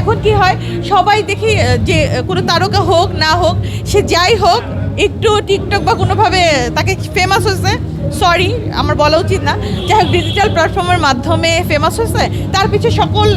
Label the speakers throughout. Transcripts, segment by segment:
Speaker 1: এখন কি হয়, সবাই দেখি যে কোনো তারকা হোক না হোক, সে যাই হোক, একটু টিকটক বা কোনোভাবে তাকে ফেমাস হয়েছে, সরি আমার বলা উচিত না, যাই হোক ডিজিটাল প্ল্যাটফর্মের মাধ্যমে ফেমাস হয়েছে, তার পিছনে সকল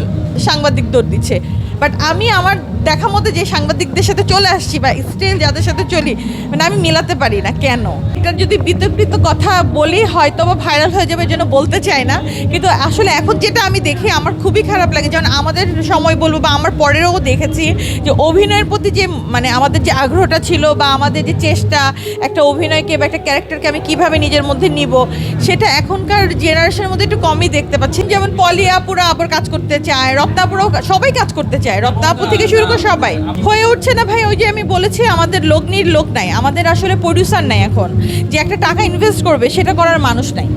Speaker 1: সাংবাদিক দৌড় দিচ্ছে। বাট আমি আমার দেখা মতো যে সাংবাদিকদের সাথে চলে আসছি বা স্টিল যাদের সাথে চলি, মানে আমি মেলাতে পারি না কেন। এটা যদি বিতর্কিত কথা বলি হয়তো বা ভাইরাল হয়ে যাবে, জন্য বলতে চাই না, কিন্তু আসলে এখন যেটা আমি দেখি আমার খুবই খারাপ লাগে। যেমন আমাদের সময় বলবো বা আমার পরেরও দেখেছি যে অভিনয়ের প্রতি যে মানে আমাদের যে আগ্রহটা ছিল বা আমাদের যে চেষ্টা, একটা অভিনয়কে বা একটা ক্যারেক্টারকে আমি কিভাবে নিজের মধ্যে নিব, সেটা এখনকার জেনারেশনের মধ্যে একটু কমই দেখতে পাচ্ছি। যেমন পলি আপুরা আবার কাজ করতে চায়, রত্না আপুরাও সবাই কাজ করতে চায়, রত্না আপু থেকে শুরু করে সবাই হয়ে উঠছে না ভাই। ওই যে আমি বলেছি আমাদের লোক নাই, আমাদের আসলে প্রডিউসার নাই এখন, যে একটা টাকা ইনভেস্ট করবে সেটা করার মানুষ নাই।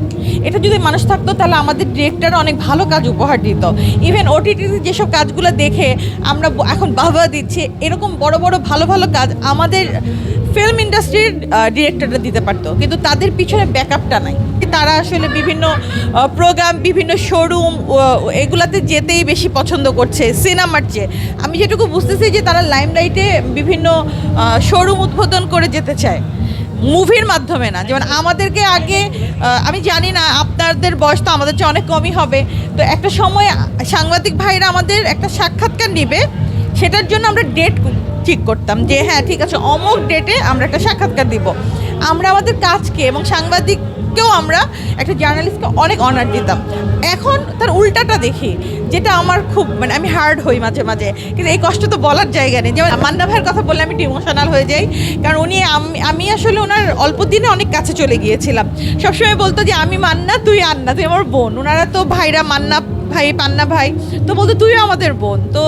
Speaker 1: এটা যদি মানুষ থাকতো তাহলে আমাদের ডিরেক্টর অনেক ভালো কাজ উপহার দিত। ইভেন ওটিটিতে যেসব কাজগুলো দেখে আমরা এখন বাহবা দিচ্ছি, এরকম বড় বড় ভালো ভালো কাজ আমাদের ফিল্ম ইন্ডাস্ট্রির ডিরেক্টররা দিতে পারতো, কিন্তু তাদের পিছনে ব্যাকআপটা নাই। তারা আসলে বিভিন্ন প্রোগ্রাম, বিভিন্ন শোরুম এগুলাতে যেতেই বেশি পছন্দ করছে সিনেমার চেয়ে। আমি যেটুকু বুঝতেছি যে তারা লাইমলাইটে বিভিন্ন শোরুম উদ্বোধন করে যেতে চায়, মুভির মাধ্যমে না। যেমন আমাদেরকে আগে, আমি জানি না আপনাদের বয়স তো আমাদের চেয়ে অনেক কমই হবে, তো একটা সময় সাংবাদিক ভাইরা আমাদের একটা সাক্ষাৎকার নেবে, সেটার জন্য আমরা ডেট ঠিক করতাম যে হ্যাঁ ঠিক আছে অমুক ডেটে আমরা একটা সাক্ষাৎকার দিব। আমরা আমাদের কাজকে এবং সাংবাদিককেও আমরা একটা জার্নালিস্টকে অনেক অনার দিতাম। এখন তার উল্টাটা দেখি, যেটা আমার খুব মানে আমি হার্ড হই মাঝে মাঝে, কিন্তু এই কষ্ট তো বলার জায়গা নেই। যেমন মান্না ভাইয়ের কথা বললে আমি ইমোশনাল হয়ে যাই, কারণ উনি আমি আসলে ওনার অল্প দিনে অনেক কাছে চলে গিয়েছিলাম। সবসময় বলতো যে আমি মান্না, তুই আন্না, তুই আমার বোন। ওনারা তো ভাইরা, মান্না ভাই, পান্না ভাই, তো বলতো তুইও আমাদের বোন। তো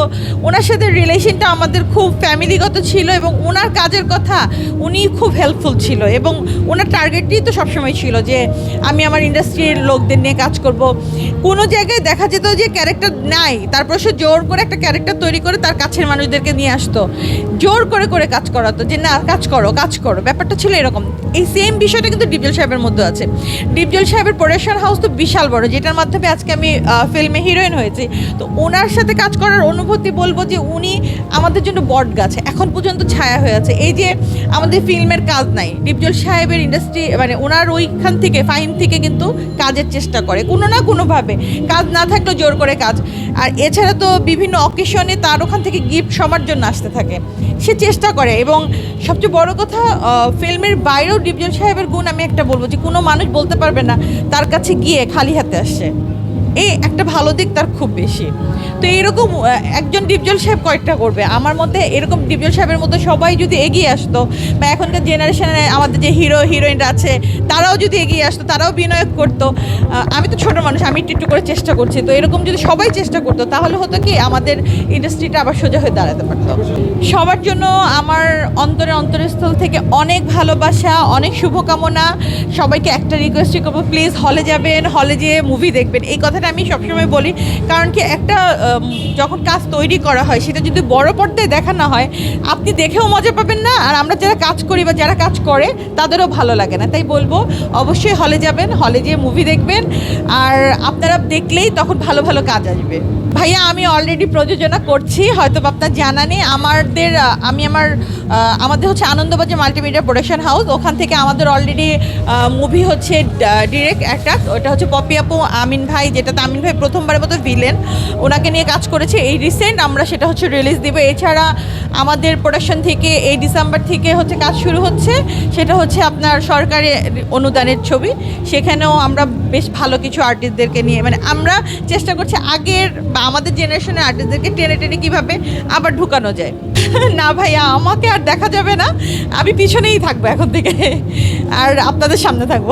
Speaker 1: ওনার সাথে রিলেশনটা আমাদের খুব ফ্যামিলিগত ছিল, এবং ওনার কাজের কথা উনি খুব হেল্পফুল ছিল, এবং ওনার টার্গেটই তো সবসময় ছিল যে আমি আমার ইন্ডাস্ট্রির লোকদের নিয়ে কাজ করব। কোনো জায়গায় দেখা যেত যে ক্যারেক্টার নাই, তারপর সে জোর করে একটা ক্যারেক্টার তৈরি করে তার কাছের মানুষদেরকে নিয়ে আসতো, জোর করে করে কাজ করাতো যে না কাজ করো। ব্যাপারটা ছিল এরকম। এই সেম বিষয়টা কিন্তু ডিপজল সাহেবের মধ্যে আছে। ডিপজল সাহেবের প্রোডাকশন হাউস তো বিশাল বড়, যেটার মাধ্যমে আজকে আমি ফিল্মে হিরোইন হয়েছি। তো ওনার সাথে কাজ করার অনুভূতি বলবো যে উনি আমাদের জন্য বট গাছ, এখন পর্যন্ত ছায়া হয়ে আছে। এই যে আমাদের ফিল্মের কাজ নাই, ডিপজল সাহেবের ইন্ডাস্ট্রি মানে ওনার ওইখান থেকে ফাইন থেকে কিন্তু কাজের চেষ্টা করে কোনো না কোনোভাবে, কাজ না থাকলেও জোর করে কাজ। আর এছাড়া তো বিভিন্ন অকেশনে তার ওখান থেকে গিফট সবার জন্য আসতে থাকে, সে চেষ্টা করে। এবং সবচেয়ে বড় কথা, ফিল্মের বাইরেও ডিপজল সাহেবের গুণ আমি একটা বলবো যে কোনো মানুষ বলতে পারবে না তার কাছে গিয়ে খালি হাতে আসছে। এই একটা ভালো দিক তার খুব বেশি। তো এইরকম একজন ডিপজল সাহেব কয়েকটা করবে আমার মতে। এরকম ডিপজল সাহেবের মতো সবাই যদি এগিয়ে আসতো, বা এখনকার জেনারেশনে আমাদের যে হিরো হিরোইনরা আছে তারাও যদি এগিয়ে আসতো, তারাও বিনয় করতো। আমি তো ছোটো মানুষ, আমি একটু করে চেষ্টা করছি, তো এরকম যদি সবাই চেষ্টা করতো তাহলে হতো কি আমাদের ইন্ডাস্ট্রিটা আবার সোজা হয়ে দাঁড়াতে পারতো। সবার জন্য আমার অন্তরস্থল থেকে অনেক ভালোবাসা, অনেক শুভকামনা। সবাইকে একটা রিকোয়েস্টই করবো, প্লিজ হলে যাবেন, হলে যেয়ে মুভি দেখবেন। এই কথাটা আমি সবসময় বলি, কারণ কি একটা যখন কাজ তৈরি করা হয় সেটা যদি বড় পর্দায় দেখানো হয়, আপনি দেখেও মজা পাবেন না, আর আমরা যারা কাজ করি বা যারা কাজ করে তাদেরও ভালো লাগে না। তাই বলবো অবশ্যই হলে যাবেন, হলে যেয়ে মুভি দেখবেন, আর আপনারা দেখলেই তখন ভালো ভালো কাজ আসবে। ভাইয়া আমি অলরেডি প্রযোজনা করছি, হয়তো আপনার জানা নেই। আমাদের হচ্ছে আনন্দবাজার মাল্টিমিডিয়া প্রোডাকশন হাউস, ওখান থেকে আমাদের অলরেডি মুভি হচ্ছে ডিরেক্ট একটা, ওটা হচ্ছে পপি আপু আমিন ভাই, যেটাতে আমিন ভাই প্রথমবারের মতো ভিলেন, ওনাকে নিয়ে কাজ করেছে। এই রিসেন্ট আমরা সেটা হচ্ছে রিলিজ দিব। এছাড়া আমাদের প্রোডাকশন থেকে এই ডিসেম্বর থেকে হচ্ছে কাজ শুরু হচ্ছে, সেটা হচ্ছে আপনার সরকারি অনুদানের ছবি। সেখানেও আমরা বেশ ভালো কিছু আর্টিস্টদেরকে নিয়ে, মানে আমরা চেষ্টা করছি আগের বা আমাদের জেনারেশনের আর্টিস্টদেরকে টেনে টেনে কীভাবে আবার ঢুকানো যায়। না ভাইয়া আমাকে আর দেখা যাবে না, আমি পিছনেই থাকবো এখন থেকে, আর আপনাদের সামনে থাকবো।